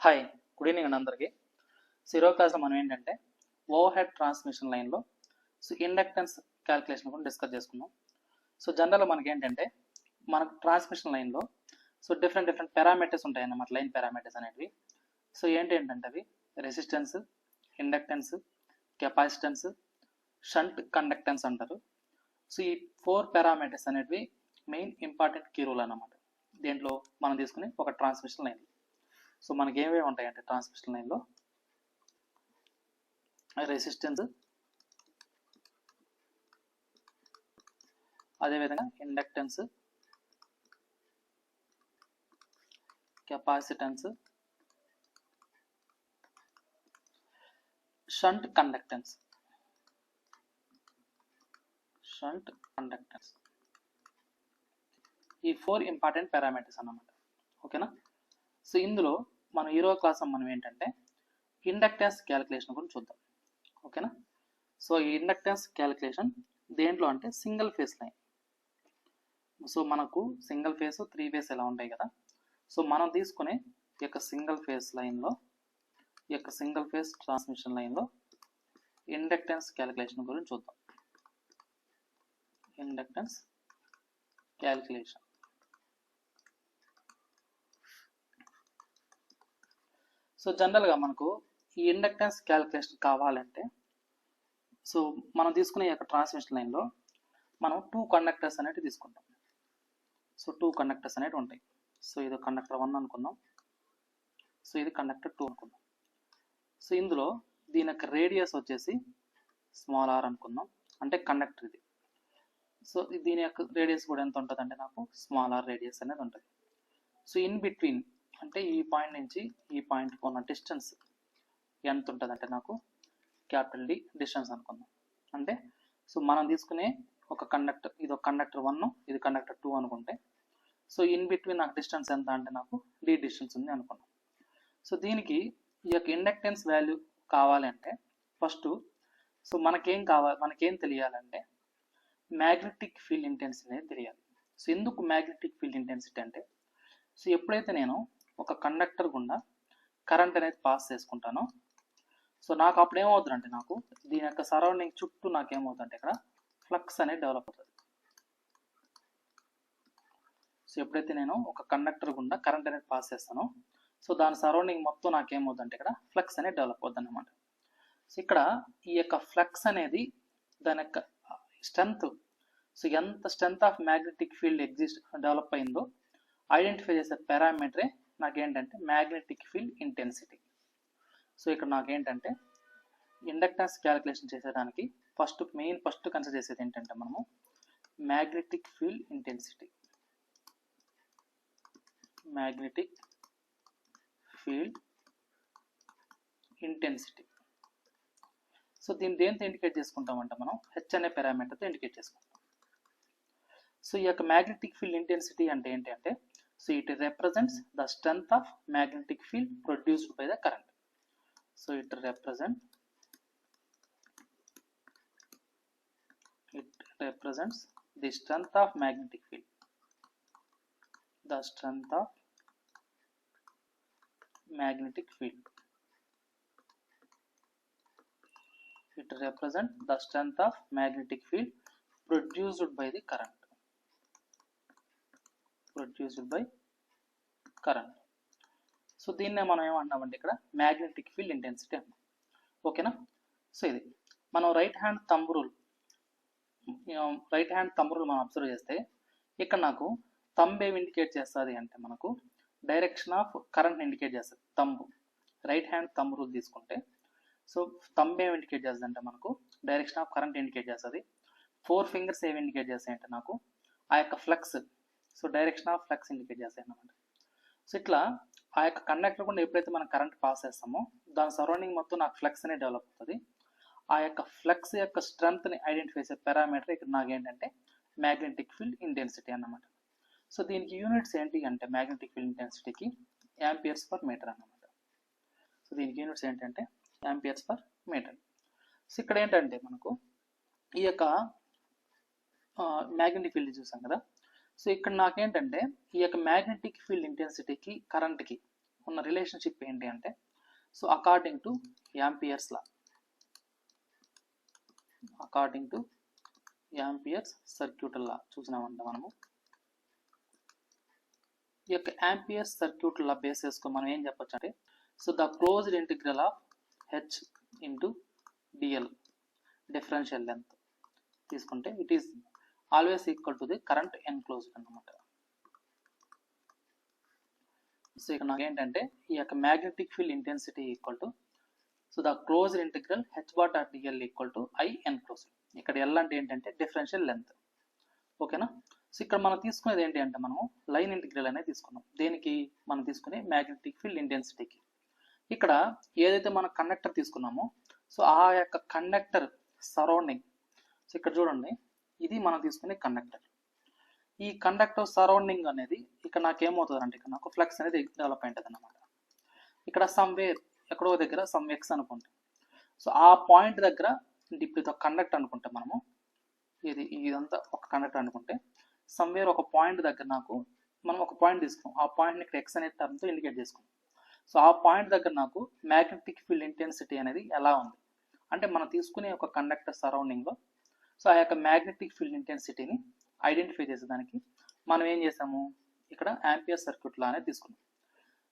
Hi, good evening అండి అందరికీ. ఈరోజు క్లాస్లో మనం ఏంటంటే ఓవర్ హెడ్ ట్రాన్స్మిషన్ లైన్లో ఇండక్టెన్స్ క్యాలిక్యులేషన్ కూడా డిస్కస్ చేసుకున్నాం. జనరల్గా మనకి ఏంటంటే మనకు ట్రాన్స్మిషన్ లైన్లో డిఫరెంట్ పారామీటర్స్ ఉంటాయన్నమాట, లైన్ పారామీటర్స్ అనేవి. ఏంటంటే అవి resistance, inductance, capacitance, shunt conductance అంటారు. ఈ 4 పారామీటర్స్ అనేవి మెయిన్ ఇంపార్టెంట్ కీ రూల్ అన్నమాట దేంట్లో మనం తీసుకుని ఒక ట్రాన్స్మిషన్ లైన్. మనకి ఏమేమి ఉంటాయంటే ట్రాన్స్మిషన్ లైన్లో రెసిస్టెన్స్, అదేవిధంగా ఇండక్టెన్స్, కెపాసిటెన్స్, షంట్ కండక్టెన్స్. ఈ 4 ఇంపార్టెంట్ పారామీటర్స్ అన్నమాట. ఓకేనా? ఇందులో మనం ఈరోజు క్లాస్ మనం ఏంటంటే ఇండక్టెన్స్ క్యాలిక్యులేషన్ గురించి చూద్దాం. ఓకేనా? ఈ ఇండక్టెన్స్ క్యాలిక్యులేషన్ దేంట్లో అంటే సింగిల్ ఫేస్ లైన్. మనకు సింగిల్ ఫేస్, 3 ఫేస్ ఇలా ఉంటాయి కదా. మనం తీసుకునే ఈ యొక్క సింగిల్ ఫేస్ లైన్లో, ఈ యొక్క సింగిల్ ఫేస్ ట్రాన్స్మిషన్ లైన్లో ఇండక్టెన్స్ క్యాలిక్యులేషన్ గురించి చూద్దాం. Inductance calculation. జనరల్గా మనకు ఈ ఇండక్టెన్స్ క్యాలిక్యులేషన్ కావాలంటే మనం తీసుకునే యొక్క ట్రాన్స్మిషన్ లైన్లో మనం 2 కండక్టర్స్ అనేవి తీసుకుంటాం. 2 కండక్టర్స్ అనేవి ఉంటాయి. ఇది కండక్టర్ 1 అనుకుందాం, ఇది కండక్టర్ 2 అనుకుందాం. ఇందులో దీని యొక్క రేడియస్ వచ్చేసి స్మాల్ r అనుకుందాం, అంటే కండక్టర్ ఇది. దీని యొక్క రేడియస్ కూడా ఎంత ఉంటుంది అంటే నాకు స్మాల్ r రేడియస్ అనేది ఉంటుంది. ఇన్ బిట్వీన్ అంటే ఈ పాయింట్ నుంచి ఈ పాయింట్కి ఉన్న డిస్టెన్స్ ఎంత ఉంటుంది అంటే నాకు క్యాపిటల్ D డిస్టెన్స్ అనుకుందాం. అంటే మనం తీసుకునే ఒక కండక్టర్, ఇది ఒక కండక్టర్ 1, ఇది కండక్టర్ 2 అనుకుంటే ఇన్ బిట్వీన్ నాకు డిస్టెన్స్ ఎంత అంటే నాకు D డిస్టెన్స్ ఉంది అనుకున్నాం. దీనికి ఈ యొక్క ఇండక్టెన్స్ వాల్యూ కావాలంటే ఫస్ట్ మనకేం తెలియాలంటే మ్యాగ్నెటిక్ ఫీల్డ్ ఇంటెన్సిటీ అనేది తెలియాలి. ఎందుకు మ్యాగ్నెటిక్ ఫీల్డ్ ఇంటెన్సిటీ అంటే ఎప్పుడైతే నేను ఒక కండక్టర్ గుండా కరెంట్ అనేది పాస్ చేసుకుంటానో నాకు అప్పుడు ఏమవుతుందంటే నాకు దీని యొక్క సరౌండింగ్ చుట్టూ నాకేమవుతుందంటే ఇక్కడ ఫ్లక్స్ అనేది డెవలప్ అవుతుంది. ఎప్పుడైతే నేను ఒక కండక్టర్ గుండా కరెంట్ అనేది పాస్ చేస్తానో దాని సరౌండింగ్ మొత్తం నాకేమవుతుందంటే ఇక్కడ ఫ్లక్స్ అనేది డెవలప్ అవుతుంది అన్నమాట. ఇక్కడ ఈ యొక్క ఫ్లక్స్ అనేది దాని యొక్క స్ట్రెంత్, ఎంత strength of magnetic field develop అయిందో ఐడెంటిఫై చేసే పారామీటరే నాకేంటంటే మ్యాగ్నెటిక్ ఫీల్డ్ ఇంటెన్సిటీ. ఇక్కడ నాకేంటంటే ఇండక్టెన్స్ క్యాలిక్యులేషన్ చేసేదానికి ఫస్ట్ కన్సిడర్ చేసేది ఏంటంటే మనము magnetic field intensity. Magnetic field intensity. దీన్ని దేంతో ఇండికేట్ చేసుకుంటామంటే మనం హెచ్ అనే పారామీటర్తో ఇండికేట్ చేసుకుంటాం. ఈ యొక్క మ్యాగ్నెటిక్ ఫీల్డ్ ఇంటెన్సిటీ అంటే ఏంటి అంటే it represents the strength of magnetic field produced by the current. It represents the strength of magnetic field. The strength of magnetic field. It represents the strength of magnetic field produced by the current. దీన్నే మనం ఏమంటున్నామంటే ఇక్కడ magnetic field intensity అన్నాం. ఓకేనా? ఇది మనం right hand thumb rule మనం observe చేస్తే ఇక్కడ నాకు థంబ్ ఏమి ఇండికేట్ చేస్తుంది అంటే మనకు డైరెక్షన్ ఆఫ్ కరెంట్ ఇండికేట్ చేస్తుంది. రైట్ హ్యాండ్ థంబ్ రూల్ తీసుకుంటే థంబ్ ఏమి ఇండికేట్ చేస్తుంది అంటే మనకు డైరెక్షన్ ఆఫ్ కరెంట్ ఇండికేట్ చేస్తుంది. 4 ఫింగర్స్ ఏమి ఇండికేట్ చేస్తాయి అంటే నాకు ఆ యొక్క flux, direction of flux indicate చేస్తాయి అన్నమాట. ఇట్లా ఆ యొక్క కండక్టర్ కూడా ఎప్పుడైతే మనం కరెంట్ పాస్ చేస్తామో దాని సరౌండింగ్ మొత్తం నాకు ఫ్లక్స్ అనేది డెవలప్ అవుతుంది. ఆ యొక్క ఫ్లక్స్ యొక్క స్ట్రెంత్ని ఐడెంటిఫై చేసే పారామీటర్ ఇక్కడ నాకు ఏంటంటే మ్యాగ్నెటిక్ ఫీల్డ్ ఇంటెన్సిటీ అన్నమాట. దీనికి యూనిట్స్ ఏంటి అంటే మ్యాగ్నెటిక్ ఫీల్డ్ ఇంటెన్సిటీకి యాంపియర్స్ పర్ మీటర్ అన్నమాట. దీనికి యూనిట్స్ ఏంటంటే యాంపియర్స్ పర్ మీటర్. ఇక్కడ ఏంటంటే మనకు ఈ యొక్క మ్యాగ్నెటిక్ ఫీల్డ్ చూసాం కదా. ఇక్కడ నాకేంటంటే ఈ యొక్క మ్యాగ్నెటిక్ ఫీల్డ్ ఇంటెన్సిటీకి కరెంట్కి ఉన్న రిలేషన్షిప్ ఏంటి అంటే, so according to ampere's law, according to ampere's circuit law చూసినామంటే మనము ఈ యొక్క యాంపియర్స్ సర్క్యూట్ లా బేస్ చేసుకొని మనం ఏం చెప్పొచ్చు అంటే, so the closed integral of H into dl differential length తీసుకుంటే it is always equal to the current enclosed అన్నమాట. సో ఇక్కడ నాకు ఏంటంటే ఈ యొక్క magnetic field intensity equal to, so the closed integral H bar dot dl equal to I enclosed. ఇక్కడ L అంటే ఏంటంటే డిఫరెన్షియల్ లెంత్. ఓకేనా. సో ఇక్కడ మనం తీసుకునేది ఏంటి అంటే మనము లైన్ ఇంటిగ్రల్ అనేది తీసుకున్నాం. దేనికి మనం తీసుకునే మ్యాగ్నెటిక్ ఫీల్డ్ ఇంటెన్సిటీకి. ఇక్కడ ఏదైతే మనం కండక్టర్ తీసుకున్నామో సో ఆ యొక్క కండక్టర్ సరౌండింగ్, సో ఇక్కడ చూడండి ఇది మనం తీసుకునే కండక్టర్. ఈ కండక్టర్ సరౌండింగ్ అనేది ఇక్కడ నాకు ఏమవుతుంది అంటే ఇక్కడ నాకు ఫ్లక్స్ అనేది డెవలప్ అయింటుంది అన్నమాట. ఇక్కడ సమ్వేర్ ఎక్కడో దగ్గర సమ్ ఎక్స్ అనుకుంటాం. సో ఆ పాయింట్ దగ్గర ఇప్పుడు ఇది ఒక కండక్టర్ అనుకుంటే మనము ఇదంతా ఒక కండక్టర్ అనుకుంటే సమ్వేర్ ఒక పాయింట్ దగ్గర నాకు మనం ఒక పాయింట్ తీసుకున్నాం. ఆ పాయింట్ని ఇక్కడ ఎక్స్ అనే టర్మ్తో ఇండికేట్ చేసుకున్నాం. సో ఆ పాయింట్ దగ్గర నాకు మ్యాగ్నెటిక్ ఫీల్డ్ ఇంటెన్సిటీ అనేది ఎలా ఉంది అంటే మనం తీసుకునే ఒక కండక్టర్ సరౌండింగ్లో సో ఆ యొక్క మ్యాగ్నెటిక్ ఫీల్డ్ ఇంటెన్సిటీని ఐడెంటిఫై చేసేదానికి మనం ఏం చేసాము, ఇక్కడ యాంపియర్ సర్క్యూట్ లా అనేది తీసుకున్నాం.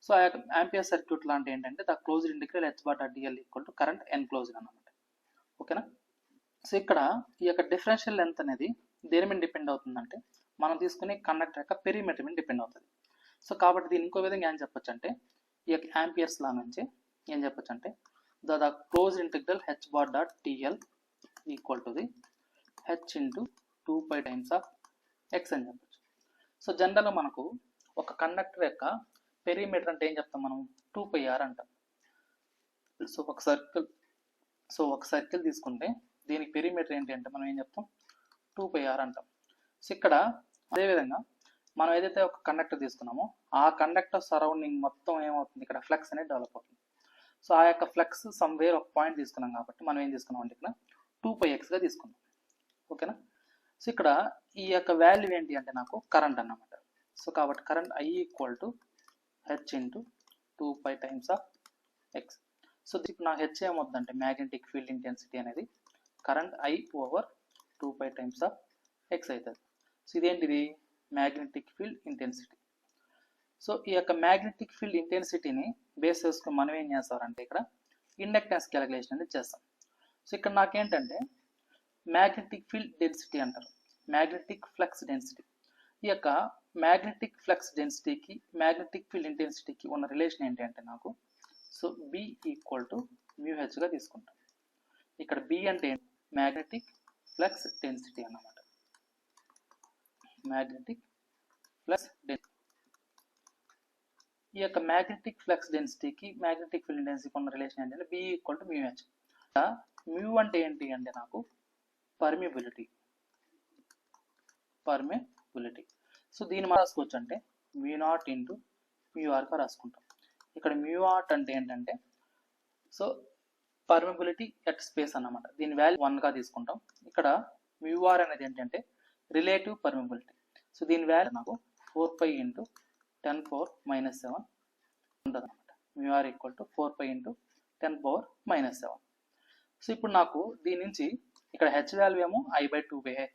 సో ఆ యొక్క యాంపియర్ సర్క్యూట్ లా అంటే ఏంటంటే the closed integral H bar dot dl equal to current enclosed అన్నమాట. ఓకేనా. సో ఇక్కడ ఈ యొక్క డిఫరెన్షియల్ లెంత్ అనేది దేని మీద డిపెండ్ అవుతుందంటే మనం తీసుకునే కండక్టర్ యొక్క పెరిమీటర్ మీద డిపెండ్ అవుతుంది. సో కాబట్టి దీని ఇంకో విధంగా ఏం చెప్పొచ్చు అంటే ఈ యొక్క యాంపియర్స్ లా నుంచి ఏం చెప్పొచ్చు అంటే the closed integral H bar dot dl equal to the H into 2π times of x అని చెప్పచ్చు. సో జనరల్గా మనకు ఒక కండక్టర్ యొక్క పెరిమీటర్ అంటే ఏం చెప్తాం మనం 2πr అంటాం. సో ఒక సర్కిల్ తీసుకుంటే దీనికి పెరిమీటర్ ఏంటి అంటే మనం ఏం చెప్తాం 2πr అంటాం. సో ఇక్కడ అదేవిధంగా మనం ఏదైతే ఒక కండక్టర్ తీసుకున్నామో ఆ కండక్టర్ సరౌండింగ్ మొత్తం ఏమవుతుంది ఇక్కడ ఫ్లక్స్ అనేది డెవలప్ అవుతుంది. సో ఆ యొక్క ఫ్లక్స్ సమ్వేర్ ఒక పాయింట్ తీసుకున్నాం కాబట్టి మనం ఏం తీసుకున్నాం అంటే ఇక్కడ 2πxగా తీసుకున్నాం. ఓకేనా. సో ఇక్కడ ఈ యొక్క వాల్యూ ఏంటి అంటే నాకు కరెంట్ అన్నమాట. సో కాబట్టి current I equal to H into 2π times of x. So ఇప్పుడు నాకు హెచ్ ఏమవుతుందంటే మ్యాగ్నెటిక్ ఫీల్డ్ ఇంటెన్సిటీ అనేది current I over 2π times of x అవుతుంది. సో ఇదేంటిది మ్యాగ్నెటిక్ ఫీల్డ్ ఇంటెన్సిటీ. సో ఈ యొక్క మ్యాగ్నెటిక్ ఫీల్డ్ ఇంటెన్సిటీని బేస్ చేసుకుని మనం ఏం చేస్తారంటే ఇక్కడ ఇండక్టెన్స్ క్యాలిక్యులేషన్ అనేది చేస్తాం. సో ఇక్కడ నాకేంటంటే మ్యాగ్నెటిక్ ఫీల్డ్ డెన్సిటీ అంటారు, మ్యాగ్నెటిక్ ఫ్లక్స్ డెన్సిటీ. ఈ యొక్క మ్యాగ్నెటిక్ ఫ్లక్స్ డెన్సిటీకి మ్యాగ్నెటిక్ ఫీల్డ్ ఇంటెన్సిటీకి ఉన్న రిలేషన్ ఏంటి అంటే నాకు సో B ఈక్వల్ టు μHగా తీసుకుంటాం. ఇక్కడ B అంటే మ్యాగ్నెటిక్ ఫ్లక్స్ డెన్సిటీ అన్నమాట. Magnetic flux density. ఈ యొక్క మ్యాగ్నెటిక్ ఫ్లక్స్ డెన్సిటీకి మ్యాగ్నెటిక్ ఫీల్డ్ డెన్సిటీకి ఉన్న రిలేషన్ ఏంటంటే B equal to μH. Mu అంటే ఏంటి అంటే నాకు పర్మిబిలిటీ. సో దీన్ని మనం రాసుకోవచ్చు అంటే μ0 ఇంటూ μrగా రాసుకుంటాం. ఇక్కడ μ0 అంటే ఏంటంటే సో పర్మిబిలిటీ ఎట్ స్పేస్ అన్నమాట. దీని వాల్యూ 1గా తీసుకుంటాం. ఇక్కడ μr అనేది ఏంటంటే రిలేటివ్ పర్మిబిలిటీ. సో దీని వాల్యూ నాకు 4π ఇంటూ 10⁻⁻7 ఉంటుంది అనమాట. μr equal to 4π into 10⁻⁻7. So ఇప్పుడు నాకు దీని నుంచి ఇక్కడ హెచ్ వాల్యూ ఏమో I/2x,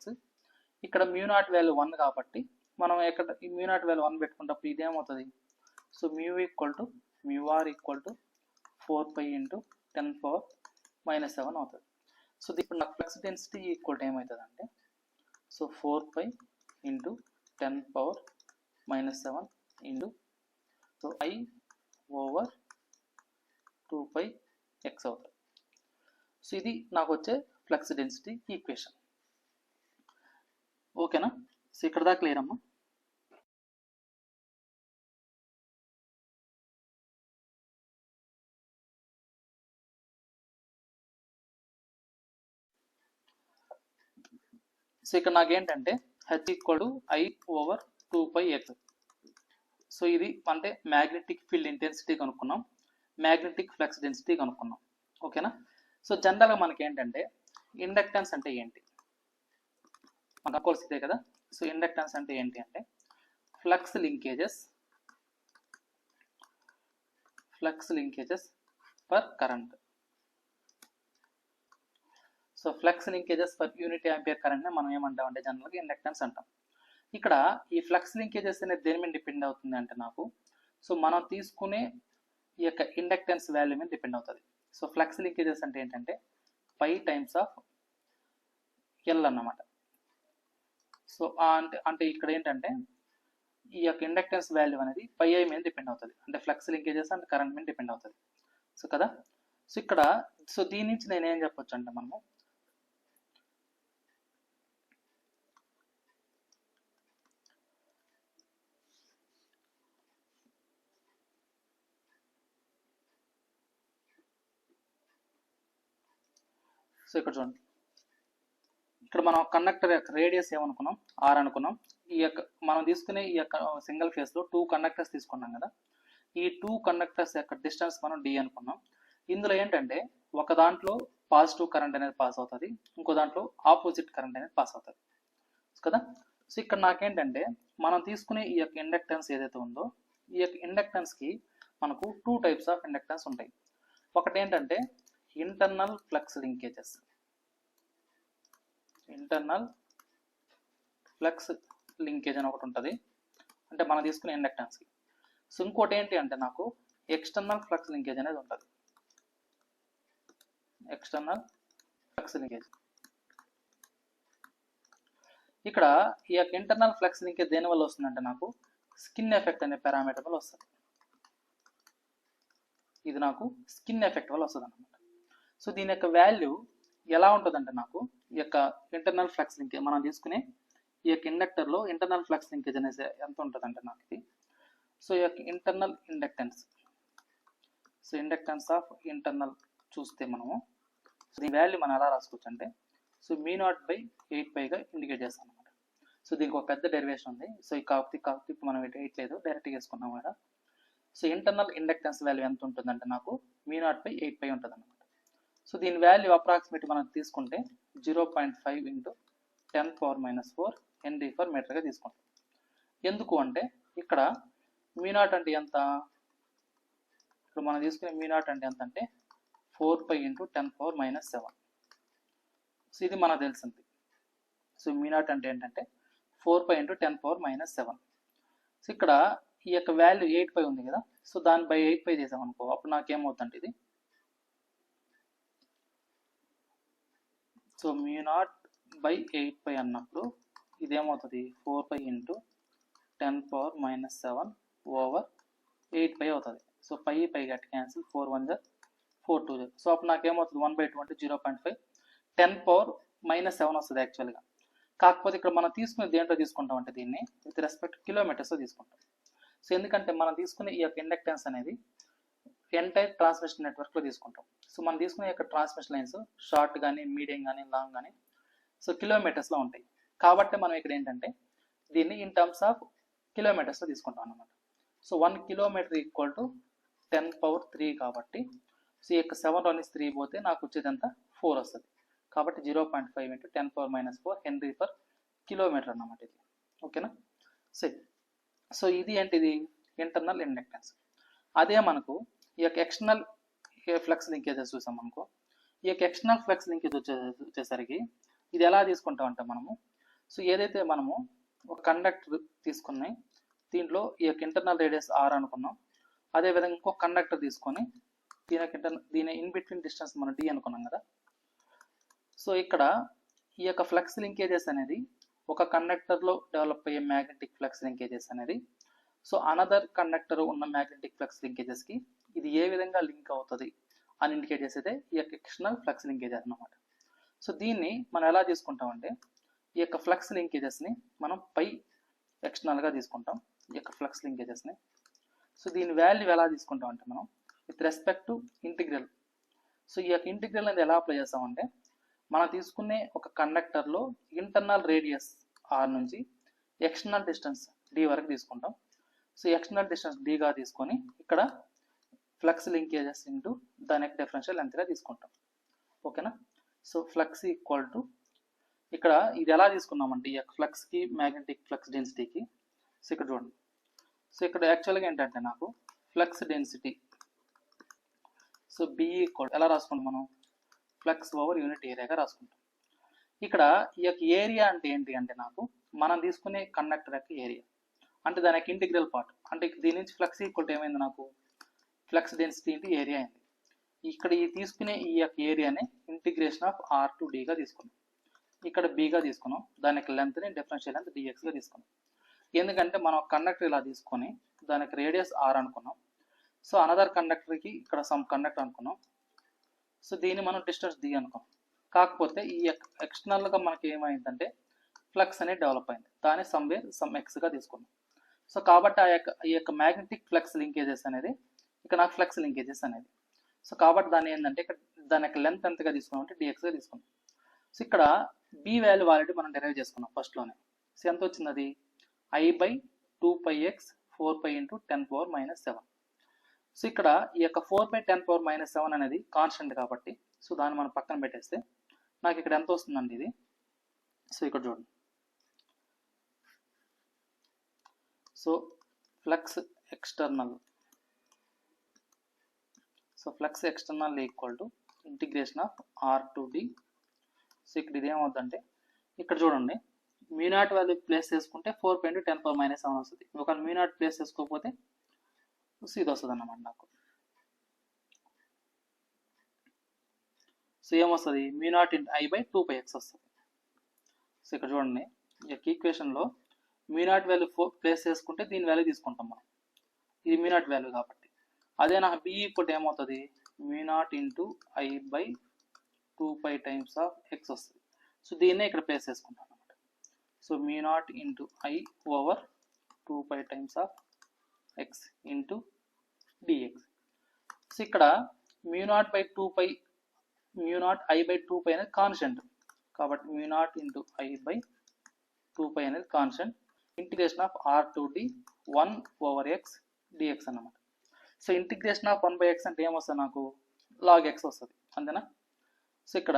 ఇక్కడ μ0 వాల్యూ 1 కాబట్టి మనం ఇక్కడ ఈ μ0 వాల్యూ 1 పెట్టుకుంటప్పుడు ఇదేమవుతుంది so μ equal to μr equal to 4π into 10⁻⁻7 అవుతుంది. సో ఇప్పుడు నాకు ఫ్లక్స్ డెన్సిటీ ఈక్వల్ టు ఏమవుతుంది అంటే so 4π into 10⁻⁻7 into so I over 2πx అవుతుంది. సో ఇది నాకు వచ్చే ఫ్లక్స్ డెన్సిటీ ఈక్వేషన్. ఓకేనా. సో ఇక్కడ దాకా క్లియర్ అమ్మా. సో ఇక్కడ నాకేంటంటే H equal to I over 2πx. So ఇది అంటే మ్యాగ్నెటిక్ ఫీల్డ్ ఇంటెన్సిటీ కనుక్కున్నాం, మ్యాగ్నెటిక్ ఫ్లక్స్ డెన్సిటీ కనుక్కున్నాం. ఓకేనా. సో జనరల్గా మనకి ఏంటంటే ఇండక్టెన్స్ అంటే ఏంటి మనకు అనుకోవాల్సిందే కదా. సో ఇండక్టెన్స్ అంటే ఏంటి అంటే flux linkages flux linkages per current. So flux linkages per unit ampere కరెంట్ని మనం ఏమంటాం అంటే జనరల్గా ఇండక్టెన్స్ అంటాం. ఇక్కడ ఈ ఫ్లక్స్ లింకేజెస్ అనేది దేని మీద డిపెండ్ అవుతుంది అంటే నాకు, సో మనం తీసుకునే ఈ యొక్క ఇండక్టెన్స్ వాల్యూ మీద డిపెండ్ అవుతుంది. సో ఫ్లక్స్ లింకేజెస్ అంటే ఏంటంటే పై టైమ్స్ ఆఫ్ ఎల్ అన్నమాట. సో అంటే ఇక్కడ ఏంటంటే ఈ యొక్క ఇండక్టెన్స్ వాల్యూ అనేది పై ఐ మీద డిపెండ్ అవుతుంది, అంటే ఫ్లక్స్ లింకేజెస్ అండ్ కరెంట్ మీద డిపెండ్ అవుతుంది. సో కదా, సో ఇక్కడ సో దీని నుంచి నేను ఏం చెప్పొచ్చు అంటే మనము సో ఇక్కడ చూడండి, ఇక్కడ మనం కండక్టర్ యొక్క రేడియస్ ఏమనుకున్నాం, ఆర్ అనుకున్నాం. ఈ యొక్క మనం తీసుకునే ఈ యొక్క సింగిల్ ఫేస్లో 2 కండక్టర్స్ తీసుకున్నాం కదా, ఈ 2 కండక్టర్స్ యొక్క డిస్టెన్స్ మనం డి అనుకున్నాం. ఇందులో ఏంటంటే ఒక దాంట్లో పాజిటివ్ కరెంట్ అనేది పాస్ అవుతుంది, ఇంకో దాంట్లో ఆపోజిట్ కరెంట్ అనేది పాస్ అవుతుంది కదా. సో ఇక్కడ నాకేంటంటే మనం తీసుకునే ఈ యొక్క ఇండక్టెన్స్ ఏదైతే ఉందో, ఈ యొక్క ఇండక్టెన్స్కి మనకు 2 టైప్స్ ఆఫ్ ఇండక్టెన్స్ ఉంటాయి. ఒకటి ఏంటంటే internal flux linkages, internal flux linkage అని ఒకటి ఉంటుంది, అంటే మనం తీసుకునే ఇండక్టెన్స్కి. సో ఇంకోటి ఏంటి అంటే నాకు ఎక్స్టర్నల్ ఫ్లక్స్ లింకేజ్ అనేది ఉంటుంది, ఎక్స్టర్నల్ ఫ్లక్స్ లింకేజ్. ఇక్కడ ఈ యొక్క ఇంటర్నల్ ఫ్లక్స్ లింకేజ్ దేని వల్ల వస్తుందంటే నాకు స్కిన్ ఎఫెక్ట్ అనే పారామీటర్ వల్ల వస్తుంది. ఇది నాకు స్కిన్ ఎఫెక్ట్ వల్ల వస్తుంది అనమాట. సో దీని యొక్క వాల్యూ ఎలా ఉంటుందంటే నాకు ఈ యొక్క ఇంటర్నల్ ఫ్లక్స్ లింకేజ్ మనం తీసుకునే ఈ యొక్క ఇండక్టర్లో ఇంటర్నల్ ఫ్లక్స్ లింకేజ్ అనేది ఎంత ఉంటుందంటే నాకు ఇది. సో ఈ యొక్క internal inductance, so inductance of internal చూస్తే మనము దీని వాల్యూ మనం ఎలా రాసుకోవచ్చు అంటే, సో μ0/8πగా ఇండికేట్ చేస్తాం అనమాట. సో దీనికి ఒక పెద్ద డెరివేషన్ ఉంది. సో ఈ కాకపోతే ఇప్పుడు మనం వేయట్లేదు, డైరెక్ట్గా వేసుకున్నాం కదా. సో ఇంటర్నల్ ఇండక్టెన్స్ వాల్యూ ఎంత ఉంటుందంటే నాకు μ0/8π ఉంటుంది అనమాట. సో దీని వాల్యూ అప్రాక్సిమేట్ మనం తీసుకుంటే 0.5 × 10⁻⁴ హెన్రీ పర్ మీటర్గా తీసుకుంటాం. ఎందుకు అంటే ఇక్కడ μ0 అంటే ఎంత, ఇప్పుడు మనం తీసుకునే μ0 అంటే ఎంత అంటే 4π × 10⁻⁷. సో ఇది మనకు తెలిసింది. సో μ0 అంటే ఏంటంటే 4π × 10⁻⁷. సో ఇక్కడ ఈ యొక్క వాల్యూ 8π ఉంది కదా, సో దాని బై 8π చేసామనుకో, అప్పుడు నాకేమవుతుందంటే ఇది, సో μ0/8π అన్నప్పుడు ఇదేమవుతుంది 4π × 10⁻⁷ ఓవర్ 8π అవుతుంది. సో పై గట్టి క్యాన్సిల్, 4 1 = 4 2 0. సో అప్పుడు నాకేమవుతుంది 1/2 అంటే 0.5, 10⁻⁷ వస్తుంది యాక్చువల్గా. కాకపోతే ఇక్కడ మనం తీసుకునే దేంట్లో తీసుకుంటాం అంటే దీన్ని విత్ రెస్పెక్ట్ కిలోమీటర్స్లో తీసుకుంటాం. సో ఎందుకంటే మనం తీసుకునే ఈ యొక్క ఇండక్టెన్స్ అనేది ఎంటైర్ ట్రాన్స్మిషన్ నెట్వర్క్లో తీసుకుంటాం. సో మనం తీసుకునే యొక్క ట్రాన్స్మిషన్ లైన్స్ షార్ట్ కానీ, మీడియం కానీ, లాంగ్ కానీ, సో కిలోమీటర్స్లో ఉంటాయి. కాబట్టి మనం ఇక్కడ ఏంటంటే దీన్ని ఇన్ టర్మ్స్ ఆఫ్ కిలోమీటర్స్లో తీసుకుంటాం అన్నమాట. సో 1 కిలోమీటర్ = 10⁻³ కాబట్టి, సో ఈ యొక్క 7 నుంచి 3 పోతే నాకు వచ్చేది ఎంత 4 వస్తుంది. కాబట్టి 0.5 × 10⁻⁴ హెన్రీ పర్ కిలోమీటర్ అన్నమాట ఇది. ఓకేనా. సో ఇది ఏంటిది ఇంటర్నల్ ఇండక్టెన్స్. అదే మనకు ఈ యొక్క ఎక్స్టర్నల్ ఫ్లక్స్ లింకేజెస్ చూసాం అనుకో, ఈ యొక్క ఎక్స్టర్నల్ ఫ్లక్స్ లింకేజ్ వచ్చేసరికి ఇది ఎలా తీసుకుంటాం అంటే మనము, సో ఏదైతే మనము ఒక కండక్టర్ తీసుకున్నాయి, దీంట్లో ఈ యొక్క ఇంటర్నల్ రేడియస్ ఆర్ అనుకున్నాం, అదేవిధంగా ఇంకో కండక్టర్ తీసుకొని దీని ఇన్ బిట్వీన్ డిస్టెన్స్ మనం డి అనుకున్నాం కదా. సో ఇక్కడ ఈ యొక్క ఫ్లక్స్ లింకేజెస్ అనేది ఒక కండక్టర్లో డెవలప్ అయ్యే మ్యాగ్నెటిక్ ఫ్లక్స్ లింకేజెస్ అనేది, సో అనదర్ కండక్టర్ ఉన్న మ్యాగ్నెటిక్ ఫ్లక్స్ లింకేజెస్కి ఇది ఏ విధంగా లింక్ అవుతుంది అని ఇండికేట్ చేసేదే ఈ యొక్క ఎక్స్టర్నల్ ఫ్లక్స్ లింకేజెస్ అన్నమాట. సో దీన్ని మనం ఎలా తీసుకుంటామంటే ఈ యొక్క ఫ్లక్స్ లింకేజెస్ని మనం పై ఎక్స్టర్నల్గా తీసుకుంటాం ఈ యొక్క ఫ్లక్స్ లింకేజెస్ని. సో దీని వాల్యూ ఎలా తీసుకుంటాం అంటే మనం with respect to integral. So ఈ యొక్క ఇంటిగ్రల్ అనేది ఎలా అప్లై చేస్తామంటే మనం తీసుకునే ఒక కండక్టర్లో ఇంటర్నల్ రేడియస్ ఆర్ నుంచి ఎక్స్టర్నల్ డిస్టెన్స్ డి వరకు తీసుకుంటాం. సో ఎక్స్టర్నల్ డిస్టెన్స్ డిగా తీసుకొని ఇక్కడ ఫ్లక్స్ లింకేజెస్ ఇంటూ దాని యొక్క డిఫరెన్షియల్ లెంత్గా తీసుకుంటాం. ఓకేనా. సో ఫ్లక్స్ = ఇక్కడ ఇది ఎలా తీసుకున్నామంటే ఈ యొక్క ఫ్లక్స్కి మ్యాగ్నెటిక్ ఫ్లక్స్ డెన్సిటీకి, సో ఇక్కడ చూడండి, సో ఇక్కడ యాక్చువల్గా ఏంటంటే నాకు flux density so B equal ఎలా రాసుకుంటాం మనం, ఫ్లక్స్ ఓవర్ యూనిట్ ఏరియాగా రాసుకుంటాం. ఇక్కడ ఈ యొక్క ఏరియా అంటే ఏంటి అంటే నాకు మనం తీసుకునే కండక్టర్ యొక్క ఏరియా, అంటే దాని యొక్క ఇంటిగ్రల్ పార్ట్. అంటే దీని నుంచి ఫ్లక్స్ ఈక్వల్ ఏమైంది నాకు, ఫ్లక్స్ డెన్సిటీ ఇంటూ ఏరియా అయింది. ఇక్కడ ఈ తీసుకునే ఈ యొక్క ఏరియాని ఇంటిగ్రేషన్ ఆఫ్ ఆర్ టు డిగా తీసుకున్నాం. ఇక్కడ బిగా తీసుకున్నాం, దానికి లెంత్ని డిఫరెన్షియల్ లెంత్ డిఎక్స్గా తీసుకున్నాం. ఎందుకంటే మనం కండక్టర్ ఇలా తీసుకొని దానికి రేడియస్ ఆర్ అనుకున్నాం. సో అనదర్ కండక్టర్కి ఇక్కడ సమ్ కండక్టర్ అనుకున్నాం. సో దీన్ని మనం డిస్టెన్స్ డి అనుకున్నాం. కాకపోతే ఈ ఎక్స్టర్నల్గా మనకి ఏమైందంటే ఫ్లక్స్ అనేది డెవలప్ అయింది, దాన్ని సమ్వేర్ సమ్ ఎక్స్గా తీసుకున్నాం. సో కాబట్టి ఈ యొక్క మ్యాగ్నెటిక్ ఫ్లక్స్ లింకేజెస్ అనేది ఇక్కడ నాకు ఫ్లక్స్ లింకేజెస్ అనేది. సో కాబట్టి దాన్ని ఏంటంటే ఇక్కడ దాని యొక్క లెంత్ ఎంతగా తీసుకున్నాం అంటే డిఎక్స్గా తీసుకున్నాం. సో ఇక్కడ బి వాల్యూ ఆల్రెడీ మనం డెరైవ్ చేసుకున్నాం ఫస్ట్లోనే. సో ఎంత వచ్చింది అది, I/2πx 4π × 10⁻⁻⁷. సో ఇక్కడ ఈ యొక్క 4/10⁻⁻⁷ అనేది కాన్స్టెంట్ కాబట్టి సో దాన్ని మనం పక్కన పెట్టేస్తే నాకు ఇక్కడ ఎంత వస్తుందండి ఇది. సో ఇక్కడ చూడండి, so flux external, so flux external equal to integration of r to d. So ఇక్కడ ఇది ఏమవుతుందంటే ఇక్కడ చూడండి, μ0 వాల్యూ ప్లేస్ చేసుకుంటే 4π × 10⁻⁷ వస్తుంది. ఒకవేళ μ0 ప్లేస్ చేసుకోకపోతే సో ఇది వస్తుంది అన్నమాట నాకు. సో ఏమొస్తుంది, μ0 × I/2πx వస్తుంది. సో ఇక్కడ చూడండి, ఈ యొక్క ఈక్వేషన్లో μ0 వాల్యూ ప్లేస్ చేసుకుంటే దీని వాల్యూ తీసుకుంటాం మనం, ఇది μ0 వాల్యూ కాబట్టి. అదే నాకు బి ఈక్వల్ ఏమవుతుంది, μ0 × I/2π టైమ్స్ ఆఫ్ ఎక్స్ వస్తుంది. సో దీన్నే ఇక్కడ ప్లేస్ చేసుకుంటాం అనమాట. So μ0 × I/2π times of x into dx. So ఇక్కడ μ0/2π I/2π అనేది కాన్స్టెంట్ కాబట్టి μ0 × I/2π అనేది constant. Integration of r to d 1/x dx అన్నమాట. సో ఇంటిగ్రేషన్ ఆఫ్ 1/x అంటే ఏమొస్తుంది నాకు, log x వస్తుంది, అంతేనా. సో ఇక్కడ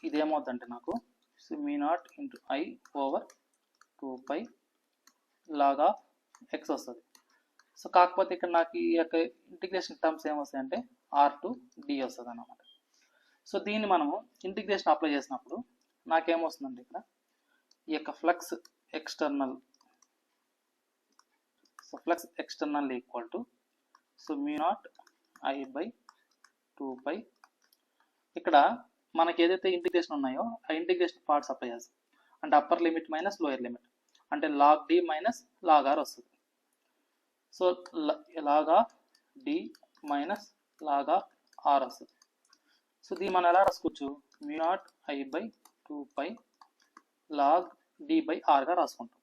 ఇది ఏమవుతుందంటే నాకు so μ0 × I/2π log of x వస్తుంది. సో కాకపోతే ఇక్కడ నాకు ఈ యొక్క ఇంటిగ్రేషన్ టర్మ్స్ ఏమొస్తాయంటే ఆర్ టు డి వస్తుంది అన్నమాట. సో దీన్ని మనము ఇంటిగ్రేషన్ అప్లై చేసినప్పుడు నాకేమొస్తుందంటే ఇక్కడ ఈ యొక్క flux external, so flux external equal to so μ0 I/2π. ఇక్కడ మనకి ఏదైతే ఇంటిగ్రేషన్ ఉన్నాయో ఆ ఇంటిగ్రేషన్ పార్ట్స్ అప్లై చేస్తాం. అంటే upper limit minus lower limit అంటే log d minus log r వస్తుంది. So log of d minus log of r వస్తుంది. సో దీన్ని మనం ఎలా రాసుకోవచ్చు, μ0 I/2π log d/r గా రాసుకుంటాం.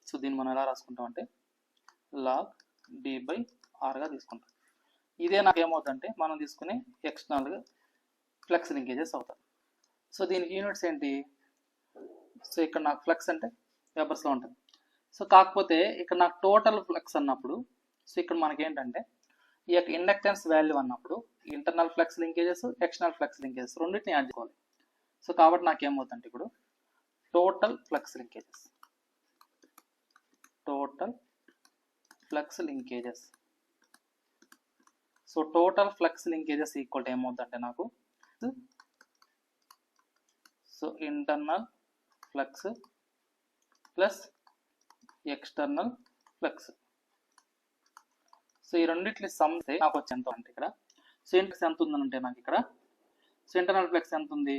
సో దీన్ని మనం ఎలా రాసుకుంటాం అంటే log d/r గా తీసుకుంటాం. ఇదే నాకు ఏమవుతుందంటే మనం తీసుకునే ఎక్స్టర్నల్గా ఫ్లక్స్ లింకేజెస్ అవుతాయి. సో దీనికి యూనిట్స్ ఏంటి, సో ఇక్కడ నాకు ఫ్లక్స్ అంటే వెబర్స్లో ఉంటుంది. సో కాకపోతే ఇక్కడ నాకు టోటల్ ఫ్లక్స్ అన్నప్పుడు సో ఇక్కడ మనకి ఏంటంటే ఈ యొక్క ఇండక్టెన్స్ వాల్యూ అన్నప్పుడు internal flux linkages external flux linkages రెండింటిని యాడ్ చేసుకోవాలి. సో కాబట్టి నాకు ఏమవుతుందంటే ఇప్పుడు total flux linkages, total flux linkages. So total flux linkages equal ఏమవుతుందంటే నాకు so internal flux plus external flux. So ఈ రెండింటిని సమ్తే నాకు వచ్చి ఎంత అంటే ఇక్కడ సో ఇంటర్స్ ఎంత ఉందంటే నాకు ఇక్కడ సో ఇంటర్నల్ ఫ్లక్స్ ఎంత ఉంది.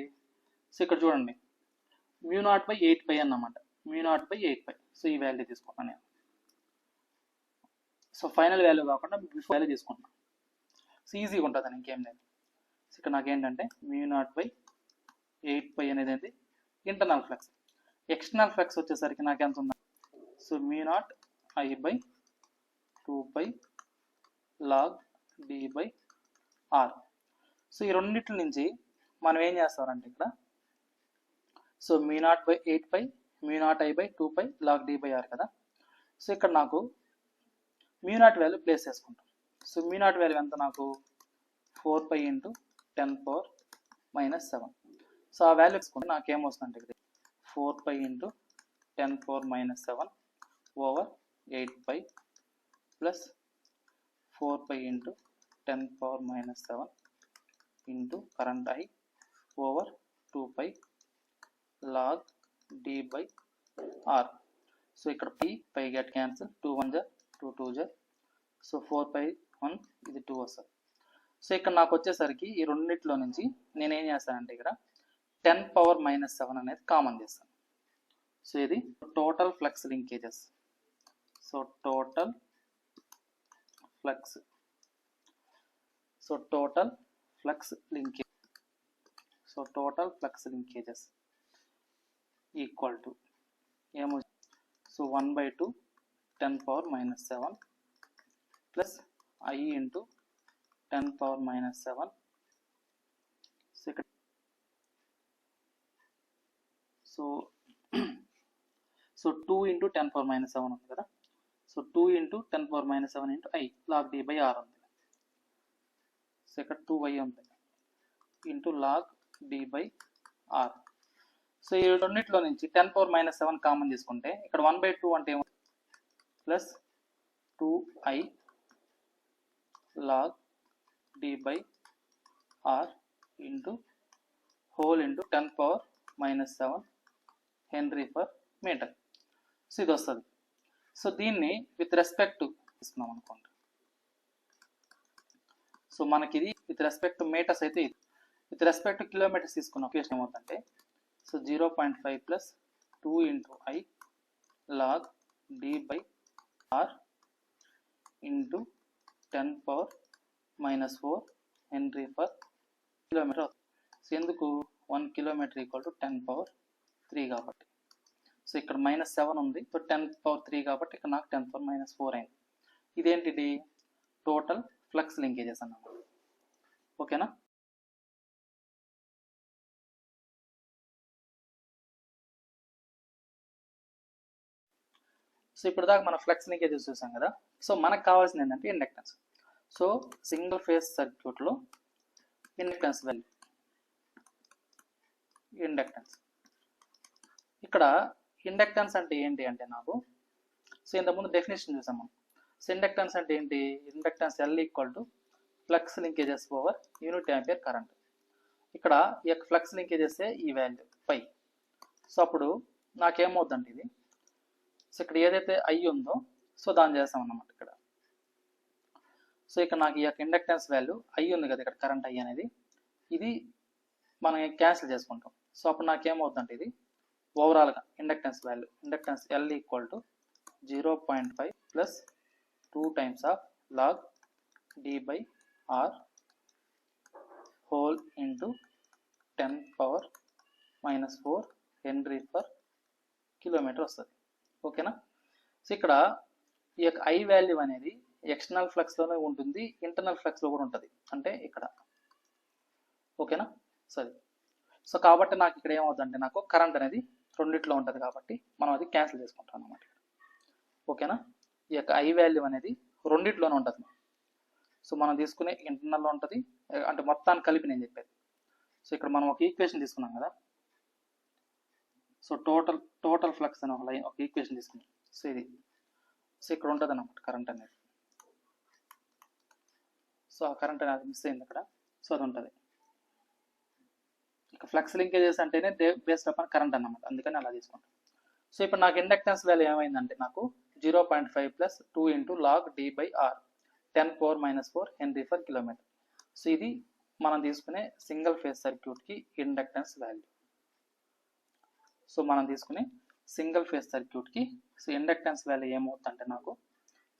సో ఇక్కడ చూడండి μ0/8π అన్నమాట, μ0/8π. సో ఈ వాల్యూ తీసుకున్నాను నేను. సో ఫైనల్ వాల్యూ కాకుండా బిఫోర్ వాల్యూ తీసుకుంటున్నాను. సో ఈజీగా ఉంటుంది, ఇంకేం లేదు. సో ఇక్కడ నాకేంటంటే μ0/8π అనేది ఏంటి ఇంటర్నల్ ఫ్లక్స్. ఎక్స్టర్నల్ ఫ్లక్స్ వచ్చేసరికి నాకు ఎంత ఉంది, so μ0 I/2π log d/r. So ఈ రెండింటి నుంచి మనం ఏం చేస్తామంటే ఇక్కడ సో μ0/8π μ0 I/2π log d/r కదా. సో ఇక్కడ నాకు μ0 వాల్యూ ప్లేస్ చేసుకుంటాం. సో μ0 వాల్యూ ఎంత నాకు 4π × 10⁻⁻⁷. సో ఆ వాల్యూ తీసుకుంటే నాకు ఏమొస్తుందంటే ఇక్కడ 4π × 10⁻⁻⁷/8π plus 4 pi into 10 power minus 7 into current I over 2 pi log d by r. So ఇక్కడ పై గెట్ క్యాన్సిల్, 2 1 జా 2 2 జా, సో 4 pi 1 ఇది 2 వస్తుంది. సో ఇక్కడ నాకు వచ్చేసరికి ఈ రెండింటిలో నుంచి నేను ఏం చేస్తానంటే ఇక్కడ 10 పవర్ మైనస్ 7 అనేది కామన్ చేస్తాను. సో ఇది total flux linkages. So total flux linkages equal to ఏమో, so 1/2 10 power minus 7 plus I into 10 power minus 7. So 2 into 10 power minus 7 ఉంది కదా, so 2 into 10 power minus 7 into I log d by r ఉంది. So ఇక్కడ 2y ఉంది into log d by r. So ఈ రెండింటిలో నుంచి 10 power minus 7 common తీసుకుంటే ఇక్కడ 1/2 అంటే ఏమో plus 2I log d by r into whole into 10 power minus 7 Henry per meter. So ఇది వస్తుంది. సో దీన్ని విత్ రెస్పెక్ట్ తీసుకున్నాం అనుకోండి. సో మనకి ఇది విత్ రెస్పెక్ట్ మీటర్స్ అయితే, ఇది విత్ రెస్పెక్ట్ కిలోమీటర్స్ తీసుకున్న ఒకేషన్ ఏమవుతుందంటే, so 0.5 plus 2 into I log d by r into 10 power minus 4 henry per kilometre. So ఎందుకు 1 కిలోమీటర్ ఈక్వల్ టు 10 పవర్ 3 కాబట్టి. సో ఇక్కడ మైనస్ 7 ఉంది, సో 10 పవర్ 3 కాబట్టి ఇక్కడ నాకు 10 పవర్ మైనస్ 4 అయింది. ఇదేంటిది టోటల్ ఫ్లక్స్ లింకేజెస్ అన్నమాట. ఓకేనా? సో ఇప్పుడు దాకా మన ఫ్లక్స్ లింకేజెస్ చూసాం కదా. సో మనకు కావాల్సింది ఏంటంటే ఇండక్టెన్స్. సో సింగిల్ ఫేజ్ సర్క్యూట్లో ఇండక్టెన్స్ వాల్యూ, ఇండక్టెన్స్. ఇక్కడ ఇండక్టెన్స్ అంటే ఏంటి అంటే నాకు, సో ఇంతకుముందు డెఫినేషన్ చూసాం మనం. సో ఇండక్టెన్స్ అంటే ఏంటి, inductance L equal to flux linkages over unit ampere current. ఇక్కడ ఈ యొక్క ఫ్లక్స్ లింకేజెస్ ఈ వాల్యూ పై. సో అప్పుడు నాకేమవుతుందంటే ఇది, సో ఇక్కడ ఏదైతే I ఉందో సో దాన్ని చేస్తాం అన్నమాట ఇక్కడ. సో ఇక్కడ నాకు ఈ యొక్క ఇండక్టెన్స్ వాల్యూ I ఉంది కదా, ఇక్కడ కరెంట్ I అనేది, ఇది మనం క్యాన్సిల్ చేసుకుంటాం. సో అప్పుడు నాకేమవుతుందంటే ఇది ఓవరాల్గా inductance value, inductance L equal to 0.5 plus 2 times of log d by r whole into 10 power minus 4 henry per kilometre వస్తుంది. ఓకేనా? సో ఇక్కడ ఈ యొక్క I వాల్యూ అనేది ఎక్స్టర్నల్ ఫ్లక్స్లోనే ఉంటుంది, ఇంటర్నల్ ఫ్లక్స్లో కూడా ఉంటుంది, అంటే ఇక్కడ. ఓకేనా? సరే. సో కాబట్టి నాకు ఇక్కడ ఏమవుతుందంటే నాకు కరెంట్ అనేది రెండిట్లో ఉంటుంది కాబట్టి మనం అది క్యాన్సిల్ చేసుకుంటాం అన్నమాట. ఓకేనా? ఈ యొక్క I వాల్యూ అనేది రెండిట్లోనే ఉంటుంది. సో మనం తీసుకునే ఇంటర్నల్లో ఉంటుంది, అంటే మొత్తాన్ని కలిపి నేను చెప్పేది. సో ఇక్కడ మనం ఒక ఈక్వేషన్ తీసుకున్నాం కదా, సో టోటల్ ఫ్లక్స్ అని ఒక ఈక్వేషన్ తీసుకున్నాం. సో ఇది, సో ఇక్కడ ఉంటుంది అన్నమాట కరెంట్ అనేది. సో ఆ కరెంట్ అనేది మిస్ అయింది అక్కడ, సో అది ఉంటుంది. ఇక ఫ్లక్స్ లింకేజెస్ అంటేనే బేస్డ్ అపాన్ కరెంట్ అన్నమాట, అందుకని అలా తీసుకుంటాం. సో ఇప్పుడు నాకు ఇండక్టెన్స్ వాల్యూ ఏమైందంటే నాకు 0.5 plus 2 into log d by r 10 power minus 4 henry per kilometre. So ఇది మనం తీసుకునే సింగిల్ ఫేజ్ సర్క్యూట్కి ఇండక్టెన్స్ వాల్యూ. సో మనం తీసుకునే సింగిల్ ఫేజ్ సర్క్యూట్కి సో ఇండక్టెన్స్ వాల్యూ ఏమవుతుందంటే నాకు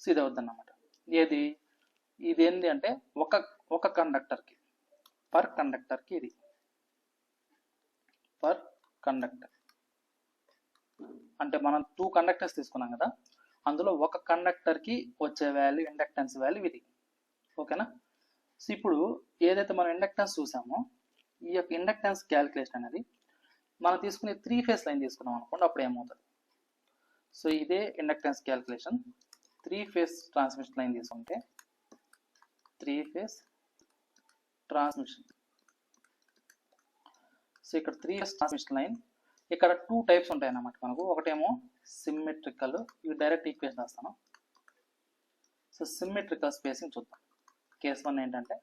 సో ఇది అవుతుందన్నమాట. ఇది ఏంటి అంటే ఒక కండక్టర్కి, పర్ కండక్టర్కి, ఇది పర్ కండక్టర్ అంటే మనం 2 కండక్టర్స్ తీసుకున్నాం కదా, అందులో ఒక కండక్టర్కి వచ్చే వాల్యూ ఇండక్టెన్స్ వాల్యూ ఇది. ఓకేనా? సో ఇప్పుడు ఏదైతే మనం ఇండక్టెన్స్ చూసామో ఈ యొక్క ఇండక్టెన్స్ క్యాలిక్యులేషన్ అనేది మనం తీసుకునే 3 ఫేజ్ లైన్ తీసుకున్నాం అనుకోండి, అప్పుడు ఏమవుతుంది. సో ఇదే inductance calculation 3 phase transmission line తీసుకుంటే 3 ఫేజ్ ట్రాన్స్మిషన్. సో ఇక్కడ 3 ఫేజ్ ట్రాన్స్మిషన్ లైన్, ఇక్కడ 2 టైప్స్ ఉంటాయి అన్నమాట మనకు. ఒకటేమో సిమ్మెట్రికల్, ఇవి డైరెక్ట్ ఈక్వేషన్ రాస్తాను. సో సిమ్మెట్రికల్ స్పేసింగ్ చూద్దాం. కేస్ 1 ఏంటంటే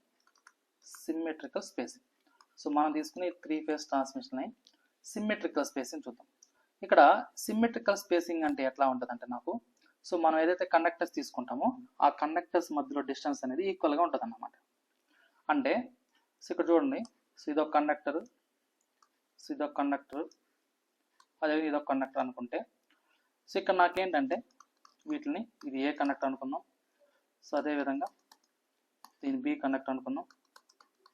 సిమ్మెట్రికల్ స్పేసింగ్. సో మనం తీసుకునే 3 phase transmission line symmetrical spacing చూద్దాం. ఇక్కడ సిమ్మెట్రికల్ స్పేసింగ్ అంటే ఎట్లా ఉంటుందంటే నాకు, సో మనం ఏదైతే కండక్టర్స్ తీసుకుంటామో ఆ కండక్టర్స్ మధ్యలో డిస్టెన్స్ అనేది ఈక్వల్గా ఉంటుంది అన్నమాట. అంటే సో ఇక్కడ చూడండి, సో ఇదొక కండక్టర్, సో ఇదొక కండక్టర్, అదే ఇదొక కండక్టర్ అనుకుంటే, సో ఇక్కడ నాకేంటంటే వీటిని ఇది ఏ కండక్టర్ అనుకుందాం, సో అదేవిధంగా దీని బి కండక్టర్ అనుకుందాం,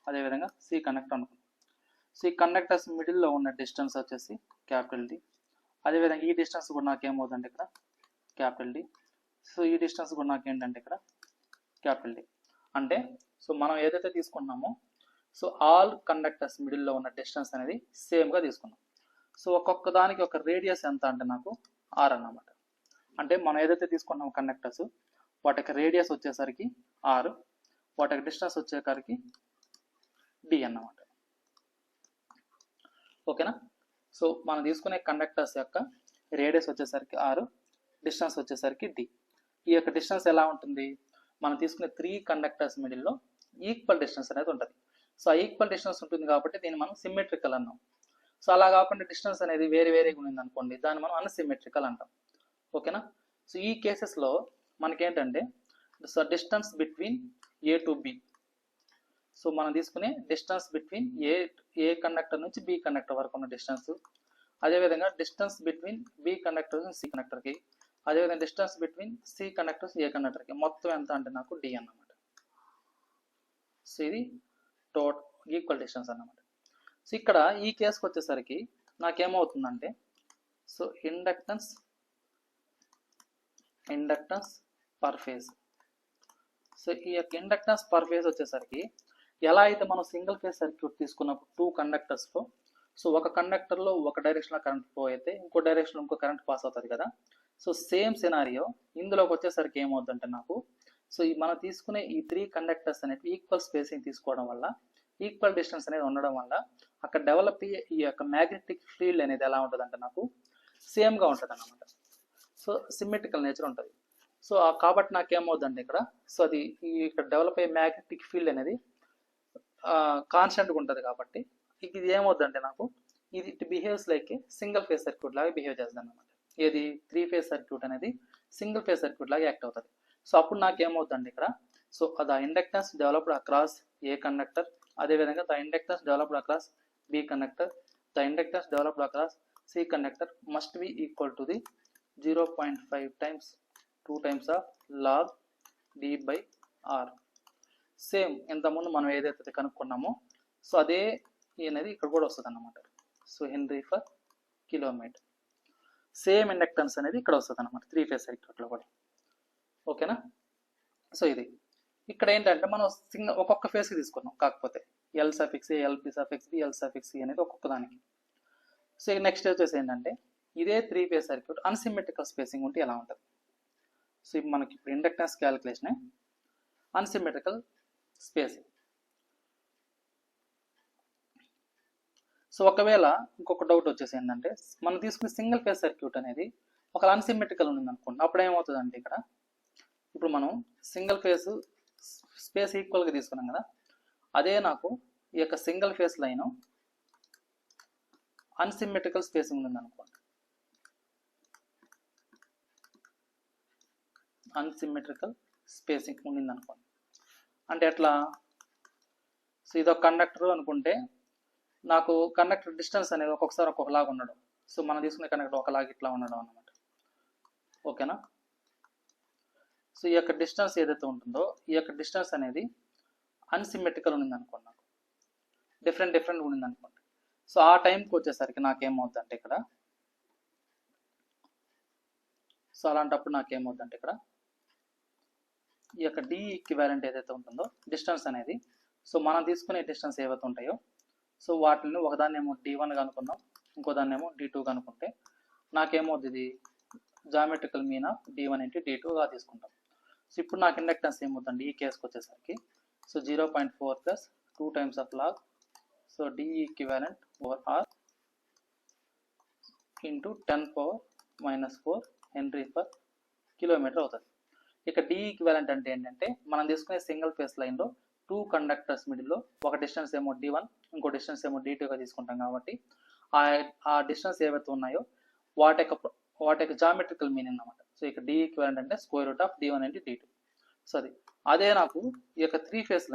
అదేవిధంగా సి కండక్టర్ అనుకుందాం. సో ఈ కండక్టర్స్ మిడిల్లో ఉన్న డిస్టెన్స్ వచ్చేసి క్యాపిటల్ డి, అదేవిధంగా ఈ డిస్టెన్స్ కూడా నాకేమవుతుందంటే ఇక్కడ క్యాపిటల్ డి, సో ఈ డిస్టెన్స్ కూడా నాకేంటంటే ఇక్కడ క్యాపిటల్ డి. అంటే సో మనం ఏదైతే తీసుకున్నామో సో ఆల్ కండక్టర్స్ మిడిల్లో ఉన్న డిస్టెన్స్ అనేది సేమ్గా తీసుకున్నాం. సో ఒక్కొక్క దానికి ఒక రేడియస్ ఎంత అంటే నాకు ఆర్ అన్నమాట. అంటే మనం ఏదైతే తీసుకున్నామో కండక్టర్స్ వాటికి రేడియస్ వచ్చేసరికి ఆర్, వాటికి డిస్టెన్స్ వచ్చేసరికి డి అన్నమాట. ఓకేనా. సో మనం తీసుకునే కండక్టర్స్ యొక్క రేడియస్ వచ్చేసరికి ఆర్, డిస్టెన్స్ వచ్చేసరికి డి. ఈ యొక్క డిస్టెన్స్ ఎలా ఉంటుంది, మనం తీసుకునే 3 కండక్టర్స్ మిడిల్లో ఈక్వల్ డిస్టెన్స్ అనేది ఉంటుంది. సో ఆ ఈక్వల్ డిస్టెన్స్ ఉంటుంది కాబట్టి దీన్ని మనం సిమ్మెట్రికల్ అన్నాం. సో అలా కాకుండా డిస్టెన్స్ అనేది వేరేగా ఉంది అనుకోండి, దాన్ని మనం అన్సిమ్మెట్రికల్ అంటాం. ఓకేనా. సో ఈ కేసెస్లో మనకేంటంటే so distance between A to B, so మనం తీసుకునే డిస్టెన్స్ బిట్వీన్ ఏ కండక్టర్ నుంచి బి కండక్టర్ వరకు ఉన్న డిస్టెన్స్, అదేవిధంగా డిస్టెన్స్ బిట్వీన్ బి కండక్టర్ నుంచి సి కండక్టర్కి, అదేవిధంగా distance between C conductors A కండక్టర్కి, మొత్తం ఎంత అంటే నాకు డి అన్నమాట. సో ఇది టోటల్ ఈక్వల్ డిస్టెన్స్ అన్నమాట. సో ఇక్కడ ఈ కేసుకి వచ్చేసరికి నాకేమవుతుందంటే so inductance per phase. So ఈ యొక్క ఇండక్టెన్స్ పర్ ఫేజ్ వచ్చేసరికి ఎలా అయితే మనం సింగిల్ ఫేజ్ సర్క్యూట్ తీసుకున్నప్పుడు 2 కండక్టర్స్లో సో ఒక కండక్టర్లో ఒక డైరెక్షన్లో కరెంట్ ఫ్లో అయితే ఇంకో డైరెక్షన్లో ఇంకో కరెంట్ పాస్ అవుతుంది కదా. సో సేమ్ సినారియో ఇందులోకి వచ్చేసరికి ఏమవుతుందంటే నాకు సో మనం తీసుకునే ఈ 3 కండక్టర్స్ అనేవి ఈక్వల్ స్పేసింగ్ తీసుకోవడం వల్ల, ఈక్వల్ డిస్టెన్స్ అనేది ఉండడం వల్ల అక్కడ డెవలప్ అయ్యే ఈ యొక్క మ్యాగ్నెటిక్ ఫీల్డ్ అనేది ఎలా ఉంటుందంటే నాకు సేమ్గా ఉంటుంది అన్నమాట. సో సిమ్మెట్రికల్ నేచర్ ఉంటుంది. సో కాబట్టి నాకేమవుతుందంటే ఇక్కడ సో అది ఇక్కడ డెవలప్ అయ్యే మ్యాగ్నెటిక్ ఫీల్డ్ అనేది కాన్స్టెంట్గా ఉంటుంది కాబట్టి ఇది ఏమవుతుందంటే నాకు ఇది it behaves like a single phase circuit లాగా బిహేవ్ చేస్తుంది అన్నమాట. ఏది 3 ఫేజ్ సర్క్యూట్ అనేది సింగిల్ ఫేజ్ సర్క్యూట్ లాగా యాక్ట్ అవుతుంది. సో అప్పుడు నాకేమవుతుందండి ఇక్కడ so the inductance developed across A conductor, అదేవిధంగా the inductance developed across B conductor, the inductance developed across C conductor must be equal to the 0.5 times 2 times of log D by R. Same ఇంతకుముందు మనం ఏదైతే కనుక్కున్నామో so అదే అనేది ఇక్కడ కూడా వస్తుంది అన్నమాట. So henry for kilometre, same inductance అనేది ఇక్కడ వస్తుంది అన్నమాట 3 ఫేజ్ సర్క్యూట్లో కూడా. ఓకేనా. సో ఇది ఇక్కడ ఏంటంటే మనం ఒక్కొక్క ఫేజ్కి తీసుకున్నాం, కాకపోతే L suffix A, LP suffix B, L suffix C అనేది ఒక్కొక్క దానికి. సో నెక్స్ట్ వచ్చేసి ఏంటంటే ఇదే 3 ఫేజ్ సర్క్యూట్ అన్సిమెట్రికల్ స్పేసింగ్ ఉంటే ఎలా ఉంటుంది. సో మనకి ఇప్పుడు inductance calculation unsymmetrical spacing. So ఒకవేళ ఇంకొక డౌట్ వచ్చేసి ఏంటంటే మనం తీసుకునే సింగిల్ ఫేజ్ సర్క్యూట్ అనేది ఒక అన్సిమెట్రికల్ ఉంది అనుకోండి, అప్పుడు ఏమవుతుందంటే ఇక్కడ ఇప్పుడు మనం సింగిల్ ఫేజ్ స్పేస్ ఈక్వల్గా తీసుకున్నాం కదా, అదే నాకు ఈ యొక్క single phase line unsymmetrical spacing ఉంది అనుకోండి, అన్సిమెట్రికల్ స్పేసింగ్ ఉండింది అనుకోండి. అంటే ఎట్లా, సో ఇదొక కండక్టర్ అనుకుంటే నాకు కండక్టర్ డిస్టెన్స్ అనేది ఒక్కొక్కసారి ఒక్కొక్కలాగా ఉండడం, సో మనం తీసుకునే కండక్టర్ ఒకలాగా ఇట్లా ఉండడం అన్నమాట. ఓకేనా. సో ఈ యొక్క డిస్టెన్స్ ఏదైతే ఉంటుందో ఈ యొక్క డిస్టెన్స్ అనేది అన్సిమెట్రికల్ ఉండింది అనుకోండి, నాకు డిఫరెంట్ ఉండింది అనుకోండి. సో ఆ టైంకి వచ్చేసరికి నాకేమవుతుందంటే ఇక్కడ సో అలాంటప్పుడు నాకేమవుతుందంటే ఇక్కడ ఈ యొక్క డి ఈక్వివాలెంట్ ఏదైతే ఉంటుందో డిస్టెన్స్ అనేది సో మనం తీసుకునే డిస్టెన్స్ ఏవైతే ఉంటాయో సో వాటిని ఒకదాన్నేమో D1 అనుకుందాం, ఇంకో దాన్నేమో D2 అనుకుంటే నాకేమవుతుంది జామెట్రికల్ మీన్ ఆఫ్ D1 × D2గా తీసుకుంటాం. సో ఇప్పుడు నాకు ఇండక్టెన్స్ ఏమవుతుంది ఈ కేసుకి వచ్చేసరికి so 0.4 + 2 times of log so D equivalent over R × 10⁻⁴ henry per kilometre అవుతుంది. ఇక డి ఈక్వివాలెంట్ అంటే ఏంటంటే మనం తీసుకునే సింగిల్ ఫేస్ లైన్లో 2 కండక్టర్స్ మిడిల్లో ఒక డిస్టెన్స్ ఏమో d1 ఇంకో డిస్టెన్స్ ఏమో d2గా తీసుకుంటాం కాబట్టి ఆ డిస్టెన్స్ ఏవైతే ఉన్నాయో వాటి యొక్క జామెట్రికల్ మీనింగ్ అన్నమాట. సో ఇక డి ఈక్వివాలెంట్ అంటే square root of d1 into d2. So అదే నాకు ఈ యొక్క 3 ఫేస్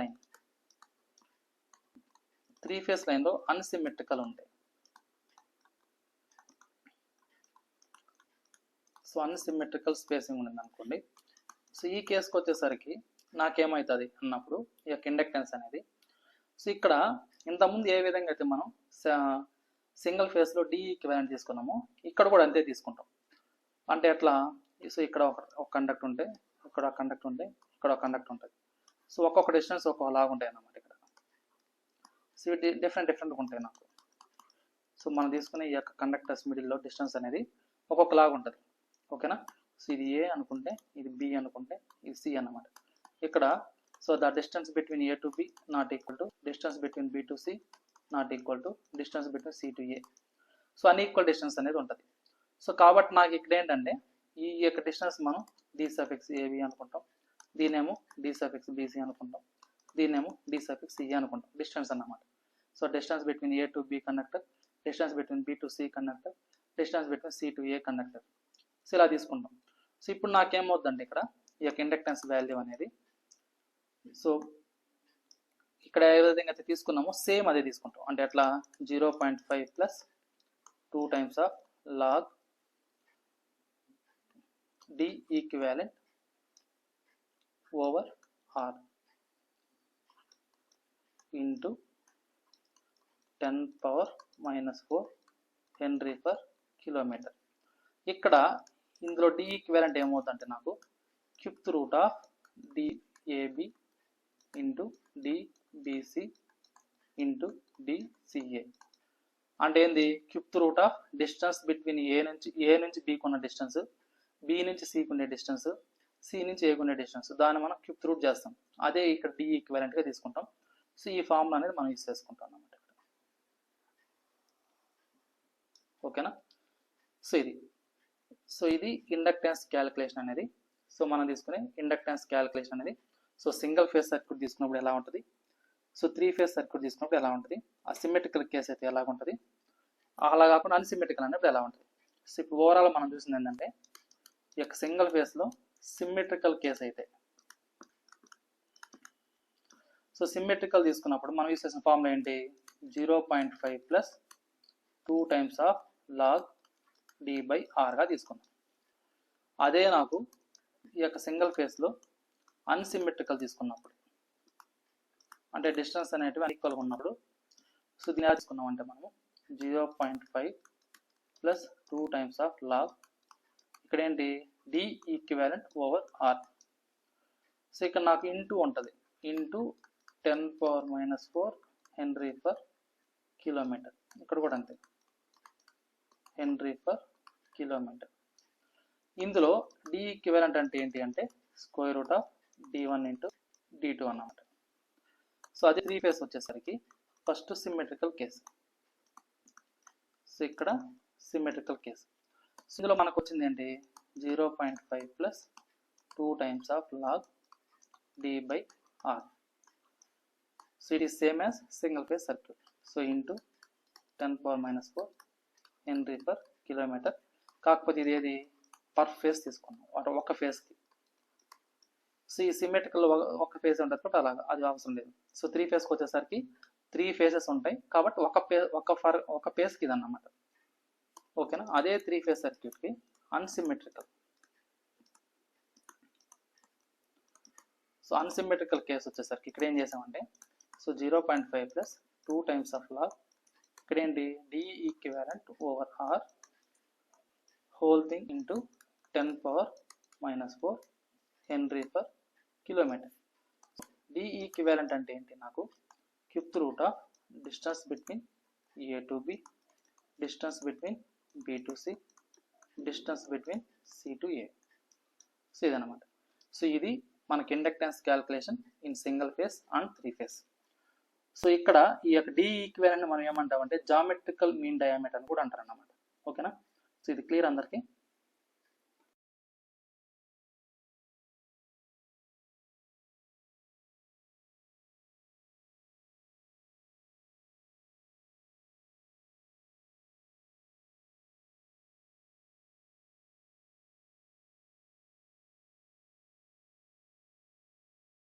లైన్లో అన్సిమెట్రికల్ ఉంటాయి. సో అన్సిమెట్రికల్ స్పేసింగ్ ఉంది అనుకోండి. సో ఈ కేసుకు వచ్చేసరికి నాకేమవుతుంది అన్నప్పుడు ఈ యొక్క ఇండక్టెన్స్ అనేది, సో ఇక్కడ ఇంతకుముందు ఏ విధంగా అయితే మనం సింగిల్ ఫేస్లో డి ఈక్వివాలెంట్ తీసుకున్నామో ఇక్కడ కూడా అంతే తీసుకుంటాం. అంటే ఎట్లా, సో ఇక్కడ ఒక కండక్టర్ ఉంటే, ఇక్కడ ఒక కండక్టర్ ఉంటే, ఇక్కడ ఒక కండక్టర్ ఉంటుంది. సో ఒక్కొక్క డిస్టెన్స్ ఒక్కొక్కలాగా ఉంటాయి అన్నమాట ఇక్కడ. సో ఇవి డిఫరెంట్గా ఉంటాయి నాకు. సో మనం తీసుకునే ఈ యొక్క కండక్టర్స్ మిడిల్లో డిస్టెన్స్ అనేది ఒక్కొక్కలాగా ఉంటుంది. ఓకేనా. సో ఇది ఏ అనుకుంటే, ఇది బి అనుకుంటే, ఇది సి అన్నమాట. ఇక్కడ so the distance between A to b not equal to distance between B to c not equal to distance between C to A. So unequal distance అనేది ఉంటుంది. సో కాబట్టి నాకు ఇక్కడ ఏంటంటే ఈ యొక్క డిస్టెన్స్ మనం డి సఫిక్స్ ఏబి అనుకుంటాం, దీనేమో డి సఫిక్స్ బీసీ అనుకుంటాం, దీనేమో డి సఫిక్స్ సి అనుకుంటాం, డిస్టెన్స్ అన్నమాట. So distance between A to b conductor, distance between B to c conductor, distance between C to a conductor. So ఇలా తీసుకుంటాం. So ఇప్పుడు నాకేమవుతుందంటే ఇక్కడ ఈ యొక్క ఇండక్టెన్స్ వాల్యూ అనేది, సో ఇక్కడ ఏ విధంగా అయితే తీసుకున్నామో సేమ్ అదే తీసుకుంటాం. అంటే అట్లా 0.5 plus 2 times of log D equivalent over R into 10⁻⁻4 henry per kilometre. ఇక్కడ ఇందులో డి ఈక్వివాలెంట్ ఏమవుతుందంటే నాకు cube root of DAB into DBC into DCA. అంటే ఏంది, cube root of distance between A నుంచి బికి ఉన్న డిస్టెన్స్, బి నుంచి సికి ఉండే డిస్టెన్స్, సి నుంచి ఏకి ఉండే డిస్టెన్స్, దాన్ని మనం క్యూబ్త్ రూట్ చేస్తాం. అదే ఇక్కడ డి ఈక్వివాలెంట్గా తీసుకుంటాం. సో ఈ ఫార్ములా అనేది మనం యూస్ చేసుకుంటాం అన్నమాట. ఓకేనా. సో ఇది ఇండక్టెన్స్ క్యాలిక్యులేషన్ అనేది. సో మనం తీసుకునే ఇండక్టెన్స్ క్యాలిక్యులేషన్ అనేది, సో సింగిల్ ఫేజ్ సర్క్యూట్ తీసుకున్నప్పుడు ఎలా ఉంటుంది, సో 3 ఫేజ్ సర్క్యూట్ తీసుకున్నప్పుడు ఎలా ఉంటుంది, అసిమెట్రికల్ కేసు అయితే ఎలా ఉంటుంది, అలా కాకుండా అన్సిమెట్రికల్ అనేప్పుడు ఎలా ఉంటుంది. సో ఇప్పుడు ఓవరాల్ మనం చూసింది ఏంటంటే ఈ యొక్క సింగిల్ ఫేజ్లో సిమెట్రికల్ కేసు అయితే, సో సిమెట్రికల్ తీసుకున్నప్పుడు మనం యూస్ చేసిన ఫార్ములా ఏంటి, 0.5 plus 2 times of log D by ఆర్గా తీసుకున్నాం. అదే నాకు ఈ యొక్క సింగిల్ ఫేజ్లో అన్సిమెట్రికల్ తీసుకున్నప్పుడు, అంటే డిస్టెన్స్ అనేటివి ఈక్వల్గా ఉన్నప్పుడు, సో దీన్ని ఎలా తీసుకున్నాం అంటే మనము 0.5 ప్లస్ 2 టైమ్స్ ఆఫ్ లాగ్, ఇక్కడ ఏంటి D equivalent over r. So ఇక్కడ నాకు ఇంటూ ఉంటుంది, ఇంటూ 10⁻⁻4 హెన్రీ పర్ కిలోమీటర్. ఇక్కడ కూడా అంతే, హెన్రీ పర్ కిలోమీటర్. ఇందులో డి ఈక్వివాలెంట్ అంటే ఏంటి అంటే square root of d1 into d2 అన్నమాట. సో అది 3 ఫేజ్ వచ్చేసరికి ఫస్ట్ సిమెట్రికల్ కేసు. సో ఇక్కడ సిమెట్రికల్ కేసు. సో ఇందులో మనకు వచ్చింది ఏంటి 0.5 plus 2 times of log D by r. So it is same as single phase circuit. So into 10⁻⁻4 henry per kilometre. కాకపోతే ఇది ఏది పర్ ఫేజ్ తీసుకున్నాం, అంటే ఒక ఫేజ్కి. సో ఈ సిమెట్రికల్ ఒక ఫేజ్ ఉంటుంది కాబట్టి అలాగా అది అవసరం లేదు. సో 3 ఫేజ్కి వచ్చేసరికి 3 ఫేజెస్ ఉంటాయి కాబట్టి ఒక ఫేజ్కి ఇది అన్నమాట. ఓకేనా. అదే 3 ఫేజ్ సర్క్యూట్కి అన్సిమెట్రికల్. సో అన్సిమెట్రికల్ కేసు వచ్చేసరికి ఇక్కడ ఏం చేసామంటే, so 0.5 plus 2 times of log, ఇక్కడ ఏంటి D equivalent over R whole thing into 10⁻⁻4 henry per kilometre. D equivalent అంటే ఏంటి, నాకు cube root of distance between A to B, distance between B to C, distance between C to A. So ఇదన్నమాట. సో ఇది మనకి inductance calculation in single phase and 3 phase. So ఇక్కడ ఈ యొక్క డి ఈక్వివాలెంట్ మనం ఏమంటామంటే జామెట్రికల్ మీన్ డయామీటర్ అని కూడా అంటారు అన్నమాట. ఓకేనా. సో ఇది క్లియర్ అందరికీ.